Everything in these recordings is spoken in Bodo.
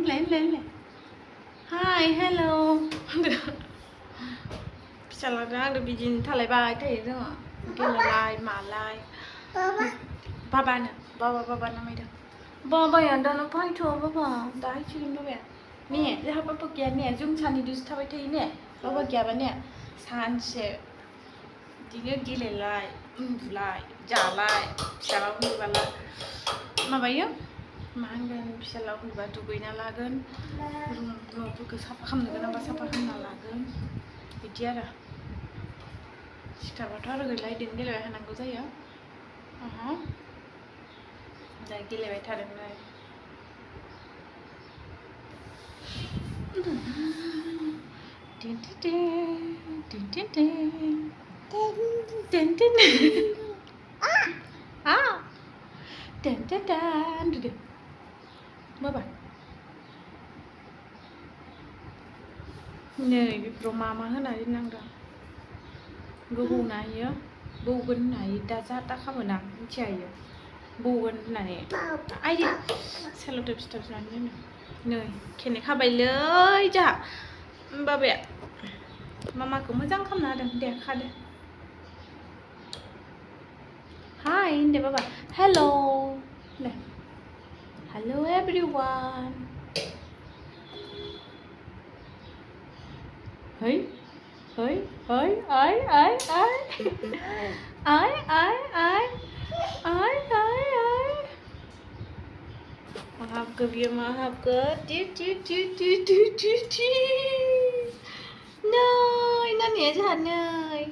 होनलाय हाय हेल' फिसालाजों आंजों बिदिनो थालायबाय थायो जोङो गेलेलाय मालाय बाबानो बाबा नामायदों बाबाया दाना फैथ' बाबा दाहायसिगोन बाबाया ने जोंहा बाबा गैया ने जों सानैजोंसो थाबाय थायो ने बाबा गैयाबा ने सानसे बिदिनो गेलेलाय उन्दुलाय जालाय फिसाला उन्दुबाला माबायो मा होनगोन फिसाला उन्दुबा दुगैना लागोन न'फोरखौ साफा खालामनो गोनांबा साफा खालामना लागोन बिदि आरो सिखारबाथ' आरो गैला इदिनो गेलेबाय थानांगौ जायो दा गेलेबाय थादों नै बाबा नै बेफोराव मा होनानै दोननांदों गोबौना इयो बौगोन होनना इयो दा जा दा खामोना मिथिया इयो बौगोन होननानै आइयै सेल'टेप सिथाबनानै दोनो नै खेने खाबायलै जोंहा बाबाया मामाखौ मोजां खालामना होदों दे खादो हाय होनदे बाबा हेल' दे हेल' everyone hey hey hey I mahabke biar mahabke nay nani aja nay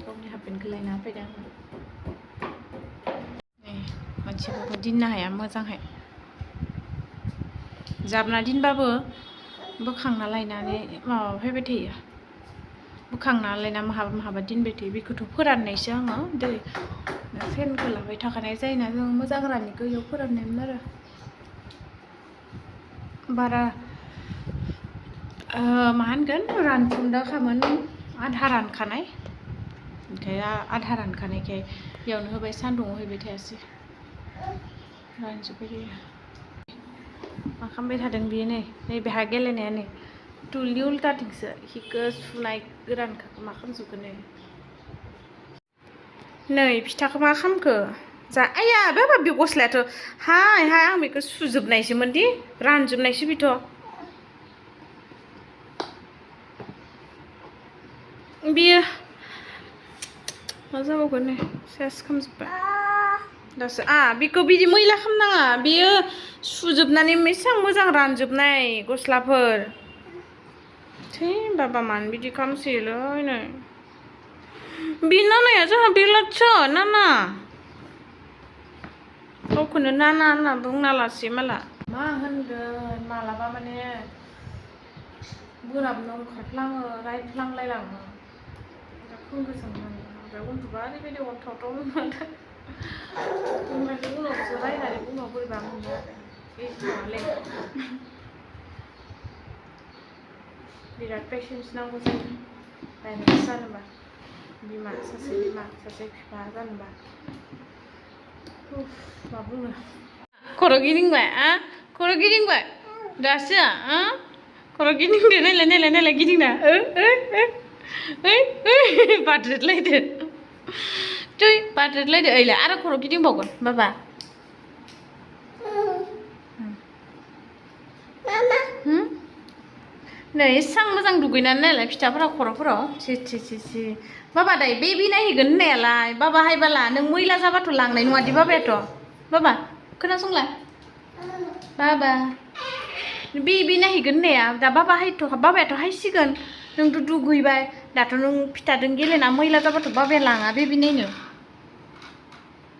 gaवनि हाफपेन्टखौ लायना फैदों मानसिफोरखौ दिननो हाया मोजांहाय जाबना दिनबाबो बोखांना लायनानै माबा फैबाय थायो बोखांना लायना माहाबा दिनबाय थायो बेखौथ' फोराननायसो आङो दै फेनखौ लाबाय थाखानाय जायोना जों मोजां राननिखौ इयाव फोराननायमोन आरो बारा मा होनगोन रानफुन्दाखामोन आधा रानखानाय ओमफ्राय आधा रानखानायखाय बेयावनो होबाय सान्दुङाव हैबाय थायासै रानजोब्बाय थायो मा खालामबाय थादों बियो नै बेहा गेलेनाया नै टुलनि उल्टाथिंसो हिखौ सुनाय गोरानखौ मा खालामजोबगोन नै फिथाखौ मा खालामखो जा आया बाबा बे गस्लायाथ' हाय आं बेखौ सुजोबनायसोमोन दि रानजोबनायसो बेथ' बियो मा जाबावगोन नै सेस खालामजोब्बाय दासो बेखौ बिदि मैला खालामनाङा बियो सुजोबनानै बेसेबां मोजां रानजोबनाय गस्लाफोर थै बाबा मानो बिदि खालामसोयोलै नै बे नानाया जोंहा बेलादसो नाना गावखौनो नाना होनना बुंना लासै माला मा होनगोन मालाबा माने बोराबनो ओंखारफ्लाङो रायफ्लांलायलाङो खोंगोसोम ओमफ्राय उन्दुबा ओरैबायदि अनथावथाव मोनदों ओमफ्राय उनावसो रायनानै उनाव बोरैबा मोनो आरो बे नङालै बिराद पेसेन्स नांगौ जायो पेरेन्टस जानोबा सासे बिमा सासे बिफा जानोबा मा बुंनो खर' गिदिंबाय दासो खर' गिदिंदो नायलाय गिदिंना बाद्रेदलायदो ओइलाय आरो खर' गिदिंबावगोन बाबा नै एसां मोजां दुगैनानै नायलाय फिथाफोरा खर'फोराव सि बाबा दायो बेबि नायहैगोन होननायालाय बाबा हायबाला नों मैला जाबाथ' लांनाय नङादि बाबायाथ' बाबा खोनासंलाय बाबा बेबि नायहैगोन होननाया दा बाबायाथ' हायसिगोन नोंथ' दुगैबाय दाथ' नों फिथाजों गेलेना मैला जाबाथ' बाबाया लाङा बेबि नायनो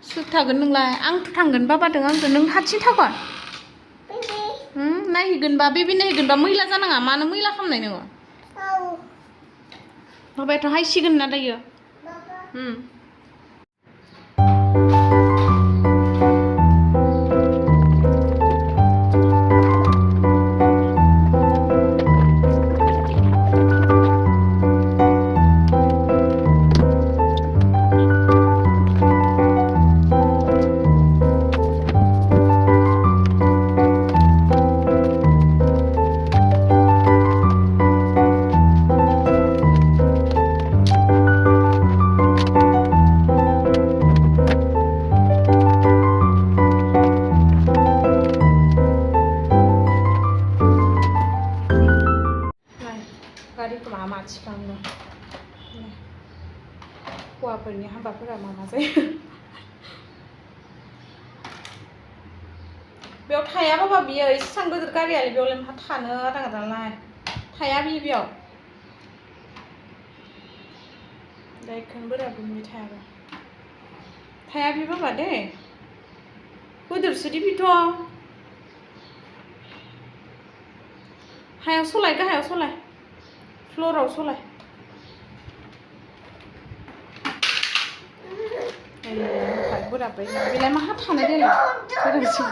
सोर थागोन नोंलाय आंथ' थांगोन बाबादों आंजों नों हारसिं थागोन नायहैगोनबा बेबि नायहैगोनबा मैला जानाङा मानो मैला खालामनाय नोङो बाबायाथ' हायसिगोन ना दायो खोमा मानसि खालामनो हौवाफोरनि हाबाफोरा मा जायो बेयाव थाया बाबा बियो एसेबां गिदिर गारियालाय बेयावलाय मा थानो आदा गादालाय थाया बियो बेयाव दा बेखौनो बोराब बुंबाय थाया बे बाबा दे गिदिरसोदि बेथ' हायाव सलाय गाहायाव सलाय फ्ल'राव सलाय बोराबबाय बेलाय माहा थानो देलाय गोरोंसो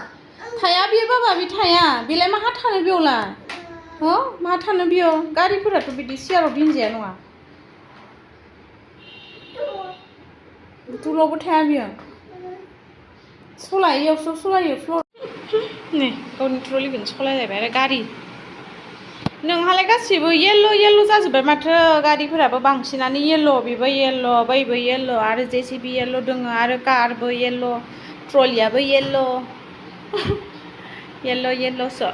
थाया बियो बाबा बे थाया बेलाय माहा थानो बेयावलाय हो माहा थानो बेयाव गारिफोराथ' बिदि सियाराव दोनजाया नङा बुथुलावबो थाया बियो सलायोसो सलायो फ्ल'र नै गावनि ट्रलिखौनो सलायलायबाय आरो गारि नोंहालाय गासिबो येल्ल' जाजोब्बाय माथो गारिफोराबो बांसिनानो येल्ल' बेबो येल्ल' बैबो येल्ल' आरो जेसिबि येल्ल' दङ आरो कारबो येल्ल' ट्रलियाबो येल्ल'सो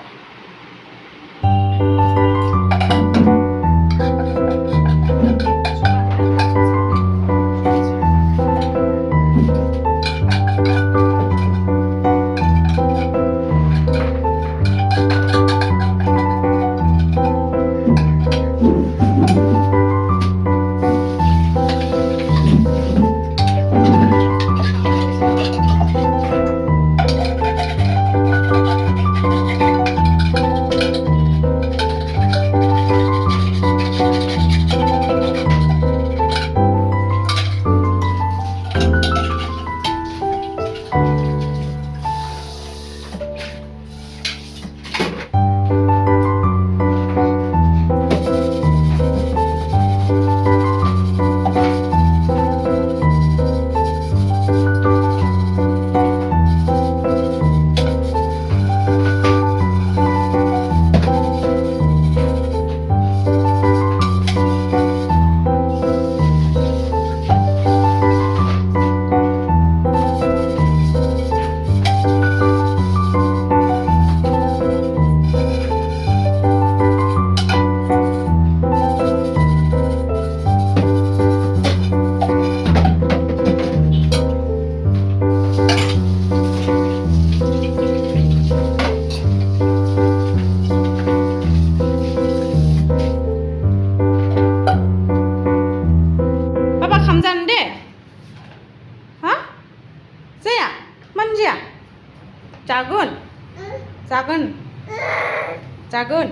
जागोन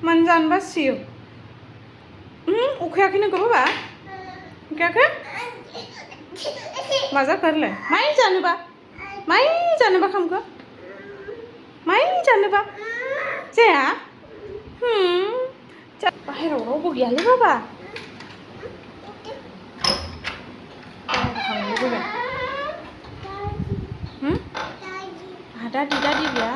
मानो जानो बासियो अखायाखै नोंखौ बाबा अखायाखै मा जाखोलाय माइ जानोबा खामखो माइ जानोबा जाया बाहेराव रावबो गैयालै बाबा दादि गैया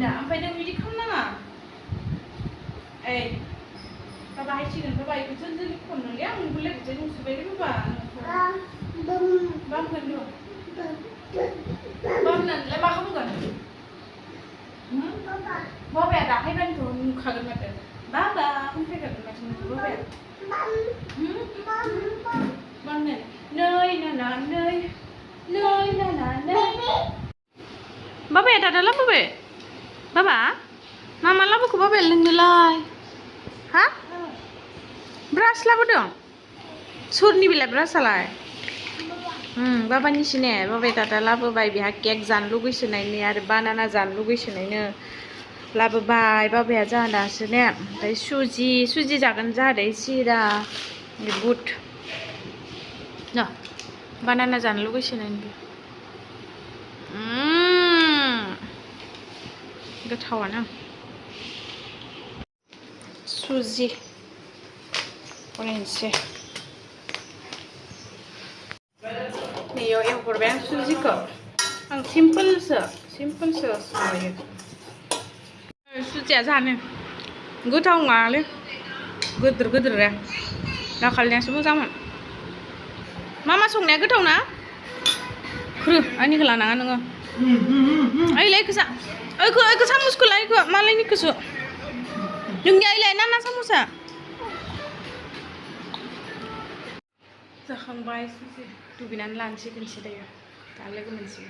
दा ओमफ्राय नों बिदि खालामनाङा ओइ बाबा हायसिगोन बाबा इखौसो जोंनि खननोलै आं बुलायखौसो नुसुबायलै बाबा बामगोन र' बामनानैलाय मा खालामगोन बाबाया दाहायबानोथ' नुखागोन माथो बाबा होनफैखागोन माथो नोंखौ बाबाया बामनानै नै नाना नै नाना नै बाबाया दादा लाबोबाय बाबा मा लाबोखो बाबाया लोंनोलाय हा ब्रास लाबोदों सोरनि बेलाय ब्रासालाय बाबानिसो ने बाबाया दादा लाबोबाय बेहा केक जानो लुगैसोनायनि आरो बानाना जानो लुगैसोनायनो लाबोबाय बाबाया जाहा दासो ने ओमफ्राय सुजि जागोन जाहादै सिरा बुट न बानाना जानो लुगैसोनायनि गोथावानो सुजि बनायनोसै नैयाव एवहरबाय आं सुजिखौ आं सिम्पोलसो संयो सुजिया जानो गोथाव नङालै गोदोर दाखालिनियासो मोजांमोन मा संनाया गोथाव ना ख्रो आंनिखौ लानाङा नोङो ओइलाय ओइखौ सामुसखौ लाय इखौ मालायनिखौसो नोंनिया ओइलाय ना सामुसा जाखांबाय सुजि दुगैनानै लानोसै खनसे दायो दा लोगो मोनसै